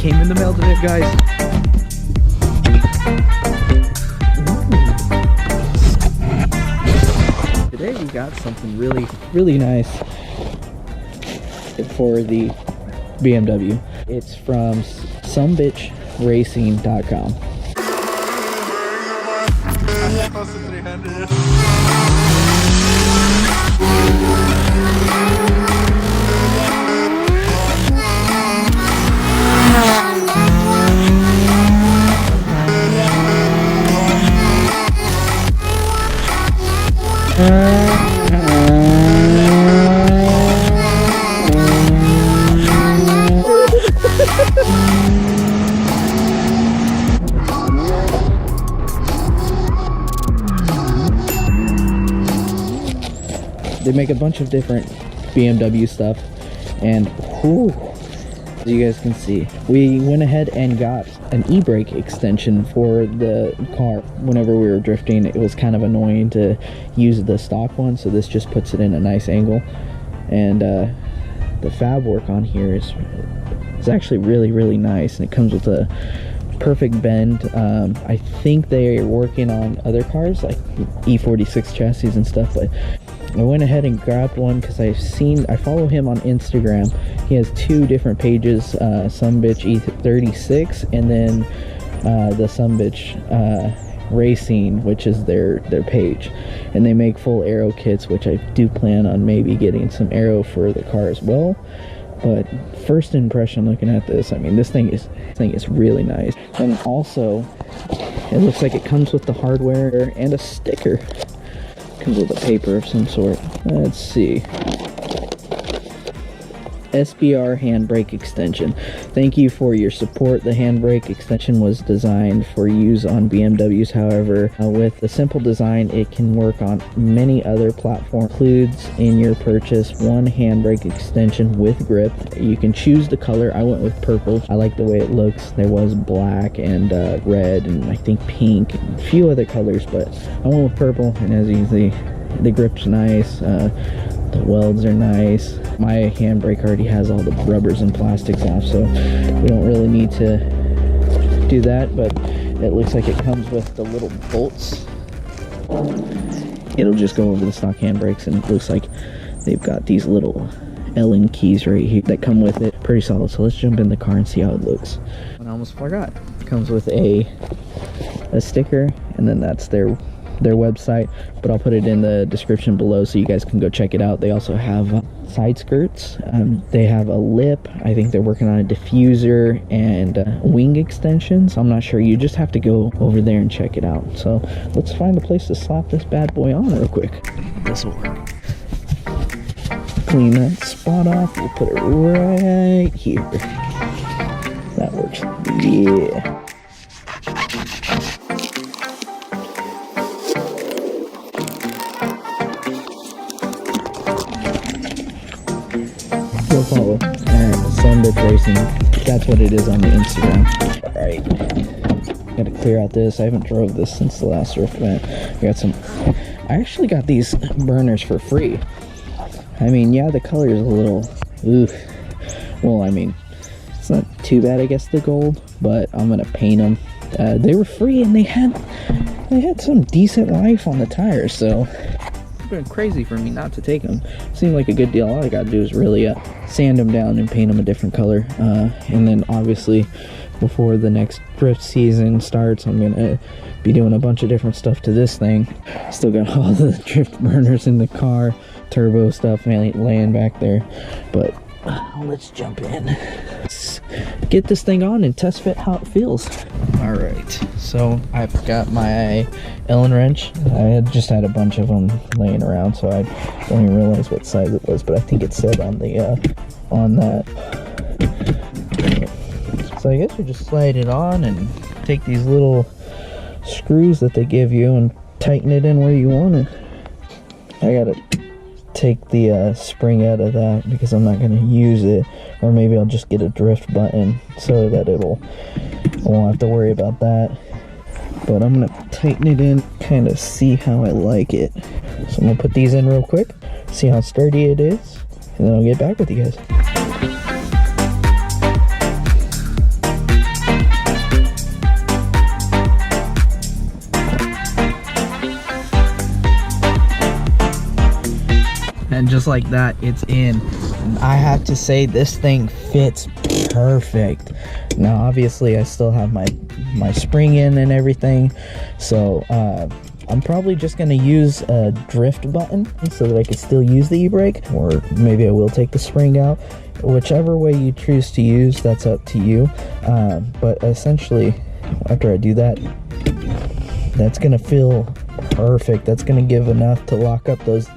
came in the mail today, guys. Ooh. Today we got something really nice for the BMW. It's from sumbitch.racing.com. They make a bunch of different BMW stuff, and whew, as you guys can see, we went ahead and got an e-brake extension for the car. Whenever we were drifting, it was kind of annoying to use the stock one, so this just puts it in a nice angle. And the fab work on here is actually really nice, and it comes with a perfect bend. I think they are working on other cars like E46 chassis and stuff, but I went ahead and grabbed one because I follow him on Instagram. He has two different pages, Sumbitch E36 and then the Sumbitch Racing, which is their page, and they make full aero kits, which I do plan on maybe getting some aero for the car as well. But first impression looking at this, I mean, this thing is really nice. And also it looks like it comes with the hardware and a sticker. Comes with a paper of some sort. Let's see. SBR handbrake extension. Thank you for your support. The handbrake extension was designed for use on BMWs. However, with a simple design, it can work on many other platforms. Includes in your purchase one handbrake extension with grip. You can choose the color. I went with purple. I like the way it looks. There was black and red and I think pink and a few other colors, but I went with purple, and as you can see, the grip's nice. The welds are nice. My handbrake already has all the rubbers and plastics off, so we don't really need to do that, but it looks like it comes with the little bolts. It'll just go over the stock handbrakes, and it looks like they've got these little Allen keys right here that come with it. Pretty solid. So let's jump in the car and see how it looks. And I almost forgot. It comes with a sticker, and then that's their website, but I'll put it in the description below so you guys can go check it out. They also have side skirts. They have a lip. I think they're working on a diffuser and wing extensions. I'm not sure. You just have to go over there and check it out. So let's find a place to slap this bad boy on real quick. This will work. Clean that spot off. We'll put it right here. That works. Yeah. Go follow Sumbitch Racing. That's what it is on the Instagram. Alright, gotta clear out this. I haven't drove this since the last drift event. I actually got these burners for free. I mean, yeah, the color is a little well, I mean, it's not too bad, I guess, the gold, but I'm gonna paint them. They were free, and they had some decent life on the tires, so it's been crazy for me not to take them. Seemed like a good deal. All I gotta do is really sand them down and paint them a different color, and then obviously before the next drift season starts, I'm gonna be doing a bunch of different stuff to this thing. Still got all the drift burners in the car, turbo stuff laying back there, but let's jump in. Let's get this thing on and test fit how it feels. All right, so I've got my Allen wrench. I had just had a bunch of them laying around, so I don't even realize what size it was, but I think it said on the on that. So I guess you just slide it on and take these little screws that they give you and tighten it in where you want it. I gotta take the spring out of that because I'm not going to use it, or maybe I'll just get a drift button so that I won't have to worry about that. But I'm going to tighten it in, kind of see how I like it. So I'm going to put these in real quick, see how sturdy it is, and then I'll get back with you guys. And just like that, it's in. And I have to say, this thing fits perfect. Now obviously I still have my spring in and everything, so I'm probably just going to use a drift button so that I can still use the e-brake, or maybe I will take the spring out. Whichever way you choose to use, that's up to you. But essentially, after I do that, that's going to feel perfect. That's going to give enough to lock up those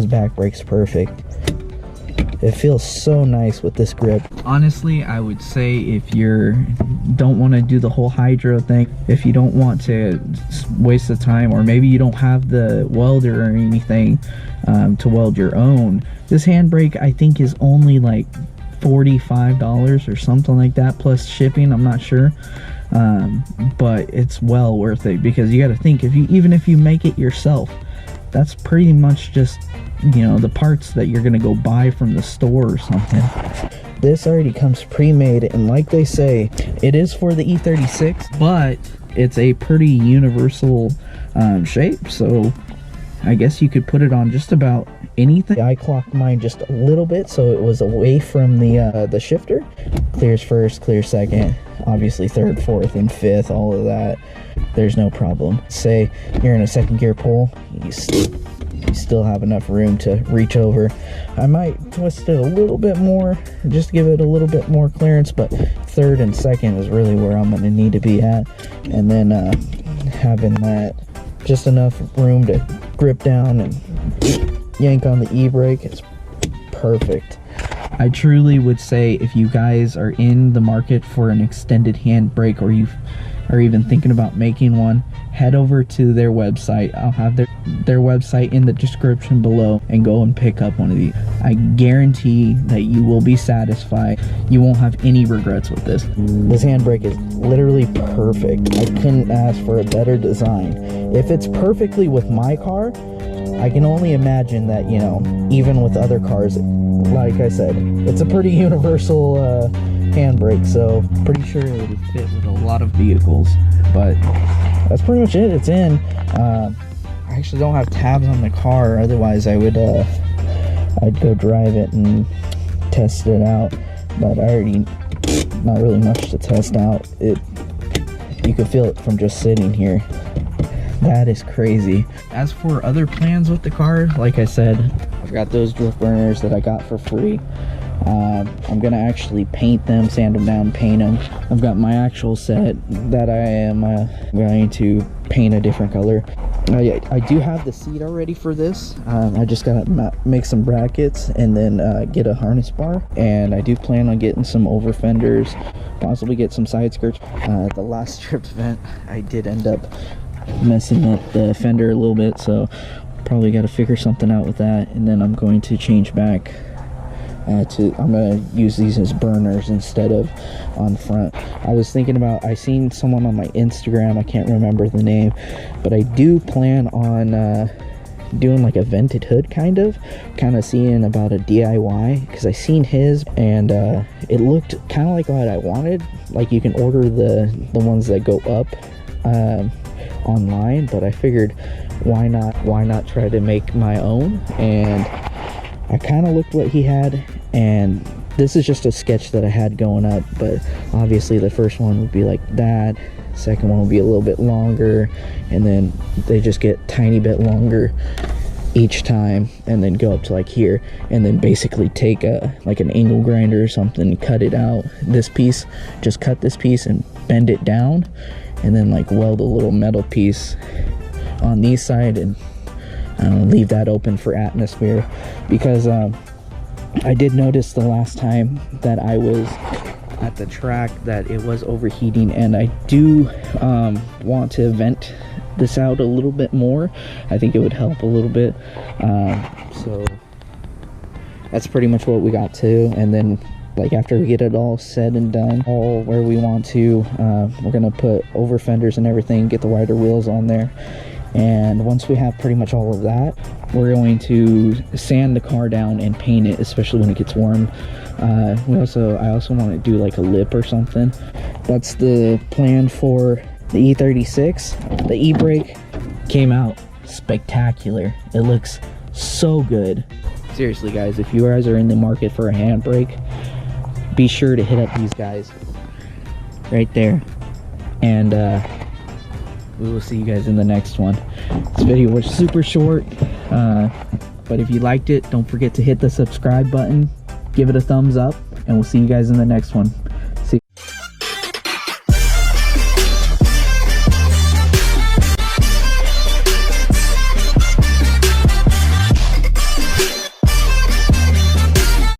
back brakes perfect. It feels so nice with this grip. Honestly, I would say if you don't want to do the whole hydro thing, if you don't want to waste the time, or maybe you don't have the welder or anything to weld your own, this handbrake I think is only like $45 or something like that, plus shipping. I'm not sure, but it's well worth it, because you got to think, even if you make it yourself, that's pretty much just, you know, the parts that you're gonna go buy from the store or something. This already comes pre-made, and like they say, it is for the E36, but it's a pretty universal shape, so I guess you could put it on just about anything. I clocked mine just a little bit so it was away from the shifter. Clears first, clears second, obviously third, fourth, and fifth, all of that. There's no problem. Say you're in a second gear pull, you still have enough room to reach over. I might twist it a little bit more just to give it a little bit more clearance, but third and second is really where I'm going to need to be at. And then having that, just enough room to grip down and yank on the e-brake is perfect. I truly would say, if you guys are in the market for an extended handbrake, or you are even thinking about making one, head over to their website. I'll have their website in the description below, and go and pick up one of these. I guarantee that you will be satisfied. You won't have any regrets with this. This handbrake is literally perfect. I couldn't ask for a better design. If it's perfectly with my car, I can only imagine that, you know, even with other cars, like I said, it's a pretty universal handbrake, so pretty sure it would fit with a lot of vehicles. But that's pretty much it. It's in. I actually don't have tabs on the car, otherwise I would I'd go drive it and test it out, but I already, not really much to test out. You can feel it from just sitting here. That is crazy. As for other plans with the car, like I said, I've got those drift burners that I got for free. I'm gonna actually paint them, sand them down, paint them. I've got my actual set that I am going to paint a different color. I do have the seat already for this. I just gotta make some brackets and then get a harness bar, and I do plan on getting some over fenders, possibly get some side skirts. The last drift event, I did end up messing up the fender a little bit, so probably got to figure something out with that. And then I'm going to change back I'm going to use these as burners instead of on front. I was thinking about, I seen someone on my Instagram, I can't remember the name, but I do plan on doing like a vented hood, kind of seeing about a DIY, because I seen his and it looked kind of like what I wanted. Like, you can order the ones that go up online, but I figured why not try to make my own. And I kind of looked what he had, and this is just a sketch that I had going up, but obviously the first one would be like that, second one will be a little bit longer, and then they just get tiny bit longer each time, and then go up to like here, and then basically take like an angle grinder or something, cut it out, this piece, just cut this piece and bend it down, and then like weld a little metal piece on the side, and leave that open for atmosphere. Because I did notice the last time that I was at the track that it was overheating, and I do want to vent this out a little bit more. I think it would help a little bit. So that's pretty much what we got to. And then, like, after we get it all said and done, all where we want to, we're gonna put over fenders and everything, get the wider wheels on there. And once we have pretty much all of that, we're going to sand the car down and paint it, especially when it gets warm. I also want to do like a lip or something. That's the plan for the E36. The e-brake came out spectacular. It looks so good. Seriously, guys, if you guys are in the market for a handbrake, be sure to hit up these guys right there. And we will see you guys in the next one. This video was super short, but if you liked it, don't forget to hit the subscribe button, give it a thumbs up, and we'll see you guys in the next one.